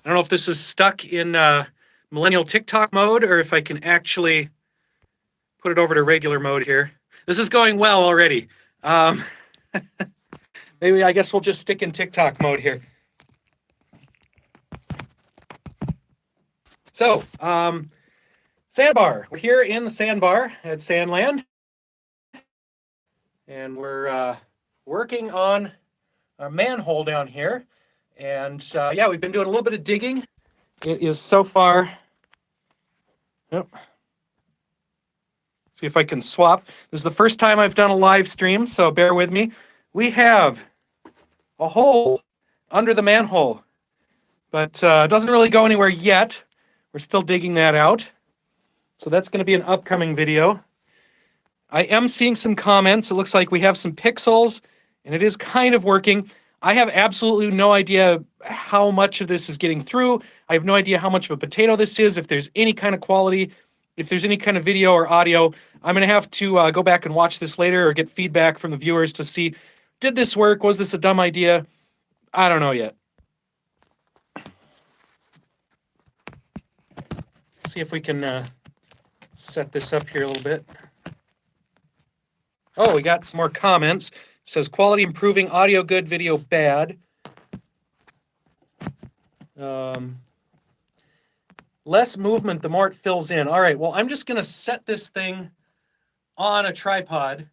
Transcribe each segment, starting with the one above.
I don't know if this is stuck in millennial TikTok mode or if I can actually put it over to regular mode here. This is going well already. Maybe I guess we'll just stick in TikTok mode here. So, sandbar. We're here in the sandbar at Sandland, and we're working on our manhole down here. And yeah, we've been doing a little bit of digging. It is so far. Yep. See if I can swap. This is the first time I've done a live stream, so bear with me. We have a hole under the manhole, but it doesn't really go anywhere yet. We're still digging that out. So that's going to be an upcoming video. I am seeing some comments. It looks like we have some pixels, and it is kind of working. I have absolutely no idea how much of this is getting through. I have no idea how much of a potato this is, if there's any kind of quality, if there's any kind of video or audio. I'm going to have to go back and watch this later or get feedback from the viewers to see, did this work? Was this a dumb idea? I don't know yet. See if we can set this up here a little bit. Oh, we got some more comments. It says quality improving, audio good, video bad. Less movement, the more it fills in. All right, well, I'm just going to set this thing on a tripod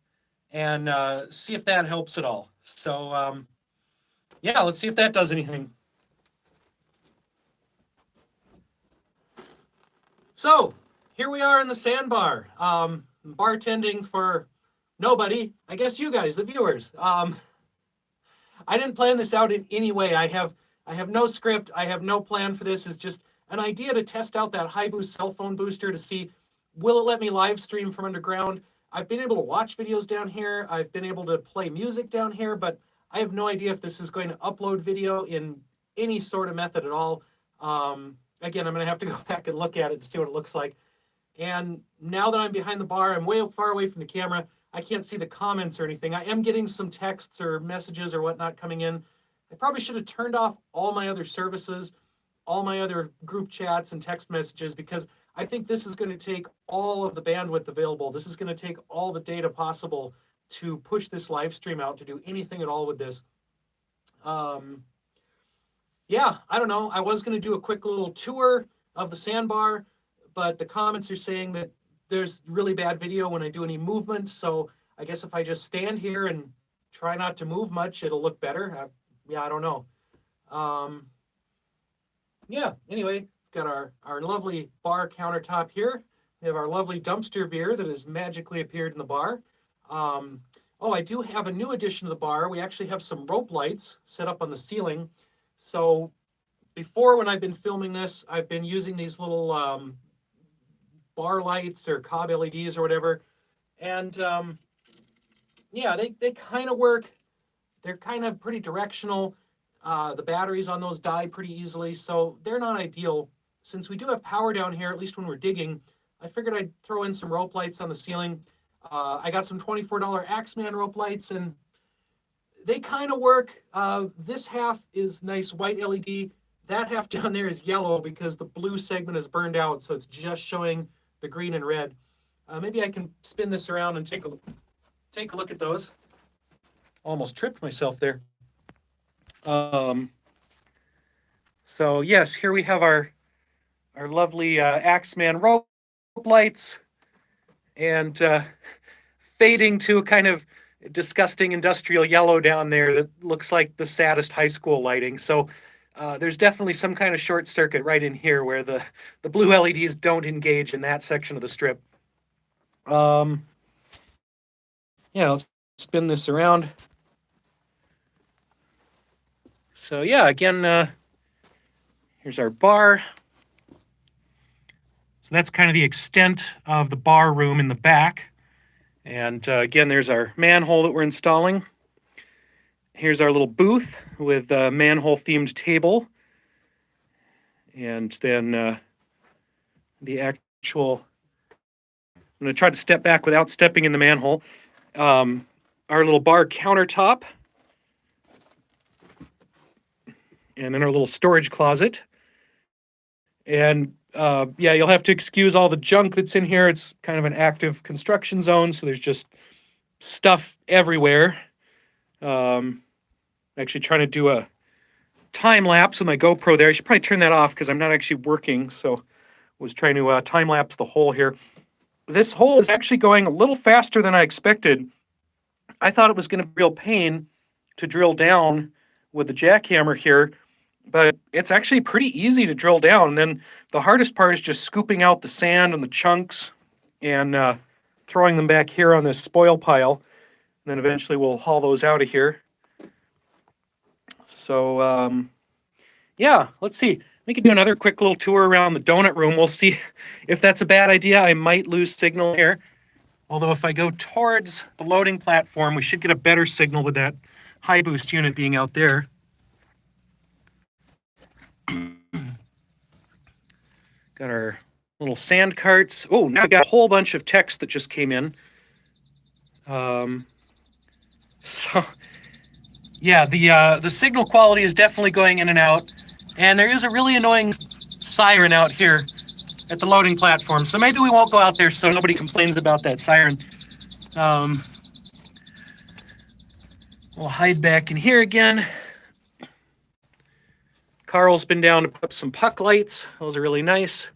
and see if that helps at all. So, yeah, let's see if that does anything. So, here we are in the sandbar, bartending for nobody. I guess you guys, the viewers. I didn't plan this out in any way. I have no script. I have no plan for this. It's just an idea to test out that HiBoost cell phone booster to see, will it let me live stream from underground? I've been able to watch videos down here. I've been able to play music down here, but I have no idea if this is going to upload video in any sort of method at all. Again, I'm going to have to go back and look at it to see what it looks like. And now that I'm behind the bar, I'm way far away from the camera. I can't see the comments or anything. I am getting some texts or messages or whatnot coming in. I probably should have turned off all my other services, all my other group chats and text messages, because I think this is going to take all of the bandwidth available. This is going to take all the data possible to push this live stream out, to do anything at all with this. Yeah, I don't know. I was going to do a quick little tour of the sandbar, but the comments are saying that there's really bad video when I do any movement. So I guess if I just stand here and try not to move much, it'll look better. Yeah, I don't know. Yeah, anyway, got our lovely bar countertop here. We have our lovely dumpster beer that has magically appeared in the bar. Oh, I do have a new addition to the bar. We actually have some rope lights set up on the ceiling. So before, when I've been filming this, I've been using these little bar lights or cob LEDs or whatever. And yeah, they kind of work. They're kind of pretty directional. The batteries on those die pretty easily, so they're not ideal. Since we do have power down here, at least when we're digging, I figured I'd throw in some rope lights on the ceiling. I got some $24 Axeman rope lights, and they kind of work. This half is nice white LED. That half down there is yellow because the blue segment is burned out, so it's just showing the green and red. Maybe I can spin this around and take a look at those. Almost tripped myself there. So yes, here we have our lovely Axeman rope lights, and fading to a kind of disgusting industrial yellow down there that looks like the saddest high school lighting. So there's definitely some kind of short circuit right in here where the blue LEDs don't engage in that section of the strip. Yeah, let's spin this around. So yeah, again, here's our bar. So that's kind of the extent of the bar room in the back. And again, there's our manhole that we're installing. Here's our little booth with a manhole-themed table. And then the actual, I'm going to try to step back without stepping in the manhole. Our little bar countertop. And then our little storage closet. And yeah, you'll have to excuse all the junk that's in here. It's kind of an active construction zone, so there's just stuff everywhere. Actually trying to do a time lapse with my GoPro there. I should probably turn that off because I'm not actually working. So I was trying to time lapse the hole here. This hole is actually going a little faster than I expected. I thought it was going to be a real pain to drill down with the jackhammer here, but it's actually pretty easy to drill down. And then the hardest part is just scooping out the sand and the chunks and throwing them back here on this spoil pile. And then eventually we'll haul those out of here. So, yeah, let's see. We could do another quick little tour around the donut room. We'll see if that's a bad idea. I might lose signal here. Although if I go towards the loading platform, we should get a better signal with that HiBoost unit being out there. Got our little sand carts. Oh, now I got a whole bunch of text that just came in. So, yeah, the signal quality is definitely going in and out. And there is a really annoying siren out here at the loading platform. So maybe we won't go out there so nobody complains about that siren. We'll hide back in here again. Carl's been down to put up some puck lights. Those are really nice.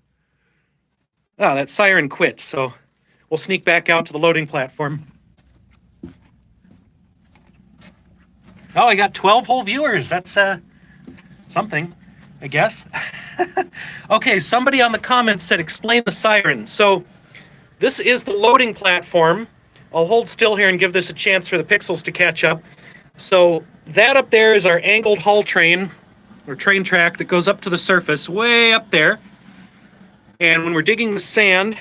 Ah, that siren quit, so we'll sneak back out to the loading platform. Oh, I got 12 whole viewers. That's something, I guess. Okay, somebody on the comments said explain the siren. So this is the loading platform. I'll hold still here and give this a chance for the pixels to catch up. So that up there is our angled haul train, or train track that goes up to the surface, way up there. And when we're digging the sand,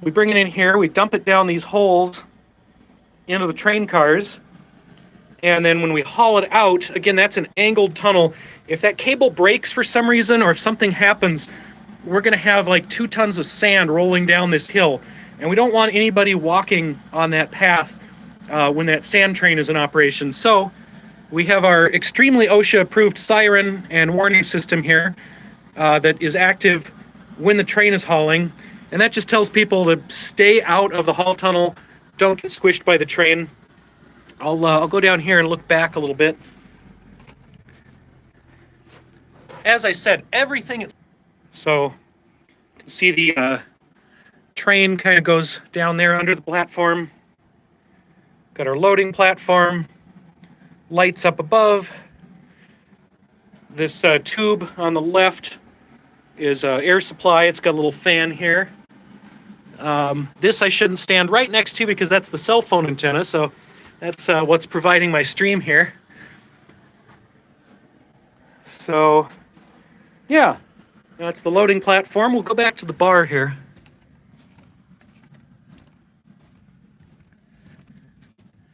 we bring it in here, we dump it down these holes into the train cars. And then when we haul it out, again, that's an angled tunnel. If that cable breaks for some reason, or if something happens, we're gonna have like 2 tons of sand rolling down this hill. And we don't want anybody walking on that path when that sand train is in operation. So we have our extremely OSHA-approved siren and warning system here that is active when the train is hauling. And that just tells people to stay out of the haul tunnel, don't get squished by the train. I'll go down here and look back a little bit. As I said, everything is... So you can see the train kind of goes down there under the platform. Got our loading platform, lights up above. This tube on the left is air supply. It's got a little fan here. This I shouldn't stand right next to because that's the cell phone antenna, so that's what's providing my stream here. So, yeah, that's the loading platform. We'll go back to the bar here.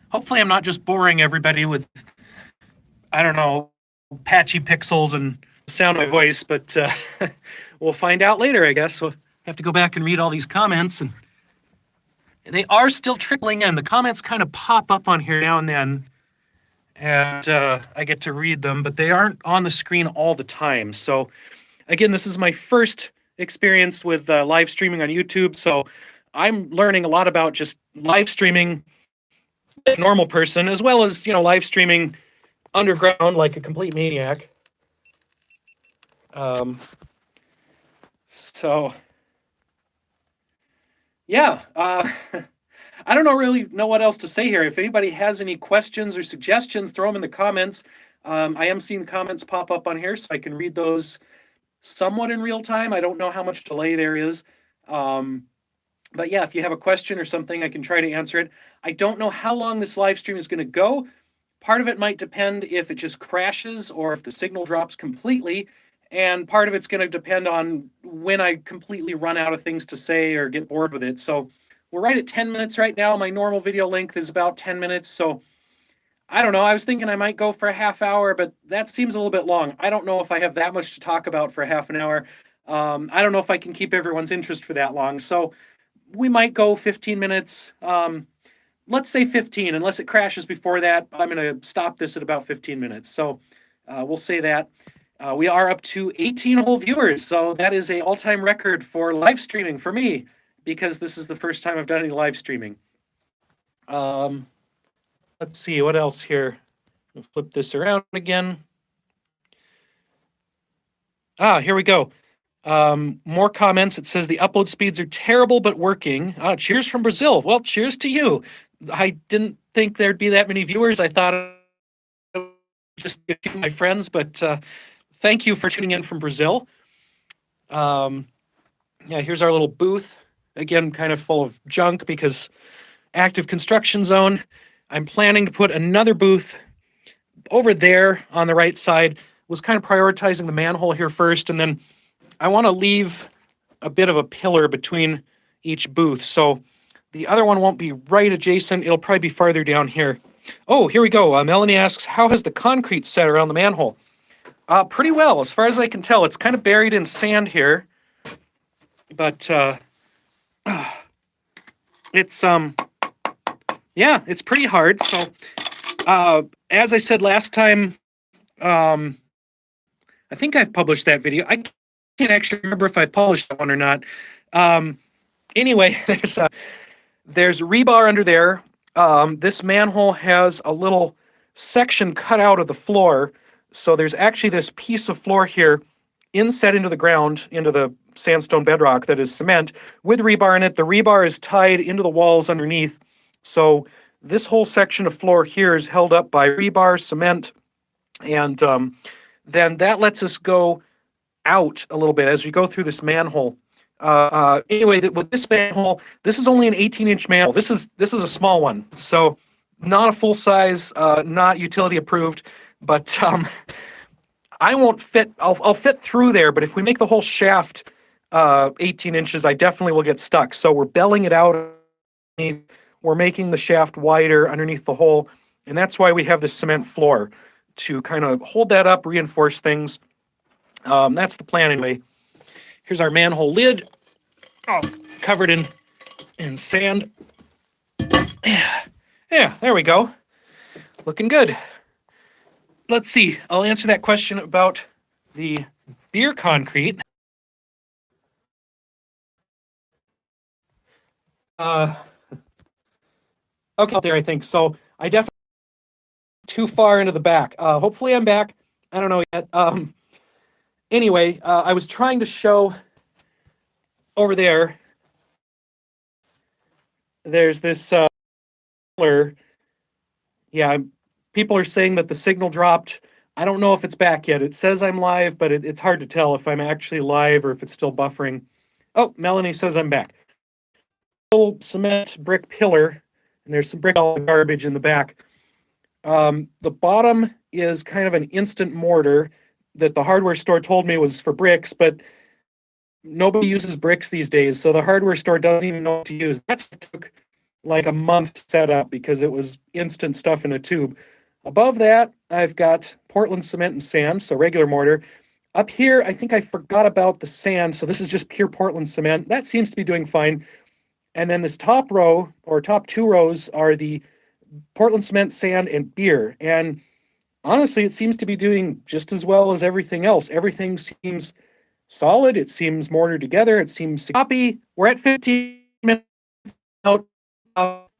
Hopefully I'm not just boring everybody with, I don't know, patchy pixels and the sound of my voice, but we'll find out later, I guess. We'll have to go back and read all these comments, and they are still trickling in. The comments kind of pop up on here now and then, and I get to read them, but they aren't on the screen all the time. So again, this is my first experience with live streaming on YouTube, so I'm learning a lot about just live streaming as a normal person, as well as, you know, live streaming underground like a complete maniac. So yeah, I don't really know what else to say here. If anybody has any questions or suggestions, throw them in the comments. I am seeing comments pop up on here, so I can read those somewhat in real time. I don't know how much delay there is. But yeah, if you have a question or something, I can try to answer it. I don't know how long this live stream is going to go. Part of it might depend if it just crashes or if the signal drops completely. And part of it's going to depend on when I completely run out of things to say or get bored with it. So we're right at 10 minutes right now. My normal video length is about 10 minutes. So I don't know. I was thinking I might go for a half hour, but that seems a little bit long. I don't know if I have that much to talk about for half an hour. I don't know if I can keep everyone's interest for that long. So we might go 15 minutes. Let's say 15. Unless it crashes before that, I'm going to stop this at about 15 minutes. So we'll say that. We are up to 18 whole viewers, so that is a all-time record for live streaming for me, because this is the first time I've done any live streaming. Let's see, what else here? I'll flip this around again. Here we go. More comments. It says the upload speeds are terrible but working. Cheers from Brazil. Well, cheers to you. I didn't think there'd be that many viewers. I thought it would just be a few of my friends, but thank you for tuning in from Brazil. Yeah, here's our little booth. Again, kind of full of junk because active construction zone. I'm planning to put another booth over there on the right side. Was kind of prioritizing the manhole here first, and then I want to leave a bit of a pillar between each booth. So the other one won't be right adjacent. It'll probably be farther down here. Oh, here we go. Melanie asks, how has the concrete set around the manhole? Pretty well, as far as I can tell. It's kind of buried in sand here, but it's yeah, it's pretty hard. So as I said last time, I think I've published that video. I can't actually remember if I've published that one or not. Anyway, there's rebar under there. This manhole has a little section cut out of the floor. So there's actually this piece of floor here inset into the ground, into the sandstone bedrock that is cement with rebar in it. The rebar is tied into the walls underneath. So this whole section of floor here is held up by rebar, cement, and then that lets us go out a little bit as we go through this manhole. Anyway, with this manhole, this is only an 18-inch manhole. This is a small one, so not a full size, not utility approved. But I won't fit. I'll fit through there. But if we make the whole shaft 18 inches, I definitely will get stuck. So we're belling it out. We're making the shaft wider underneath the hole, and that's why we have this cement floor to kind of hold that up, reinforce things. That's the plan anyway. Here's our manhole lid, covered in sand. Yeah, there we go. Looking good. Let's see. I'll answer that question about the beer concrete. Okay, there, I think. So I definitely too far into the back. Hopefully I'm back. I don't know yet. Anyway, I was trying to show over there. There's this yeah, people are saying that the signal dropped. I don't know if it's back yet. It says I'm live, but it's hard to tell if I'm actually live or if it's still buffering. Oh, Melanie says I'm back. Little cement brick pillar, and there's some brick garbage in the back. The bottom is kind of an instant mortar that the hardware store told me was for bricks, but nobody uses bricks these days, so the hardware store doesn't even know what to use. That took like a month to set up because it was instant stuff in a tube. Above that, I've got Portland cement and sand, so regular mortar. Up here, I think I forgot about the sand, so this is just pure Portland cement. That seems to be doing fine. And then this top row, or top two rows, are the Portland cement, sand, and beer. And honestly, it seems to be doing just as well as everything else. Everything seems solid. It seems mortared together. It seems to copy. We're at 15 minutes out.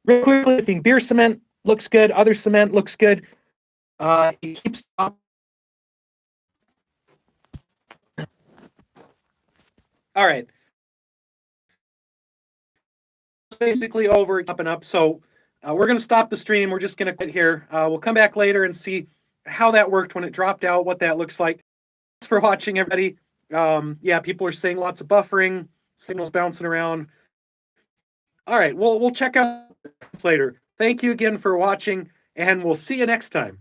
Real quickly, I think beer cement looks good. Other cement looks good. It keeps up. All right. Basically over, up and up. So we're going to stop the stream. We're just going to quit here. We'll come back later and see how that worked when it dropped out, what that looks like. Thanks for watching, everybody. Yeah, people are saying lots of buffering, signals bouncing around. All right, we'll check out later. Thank you again for watching, and we'll see you next time.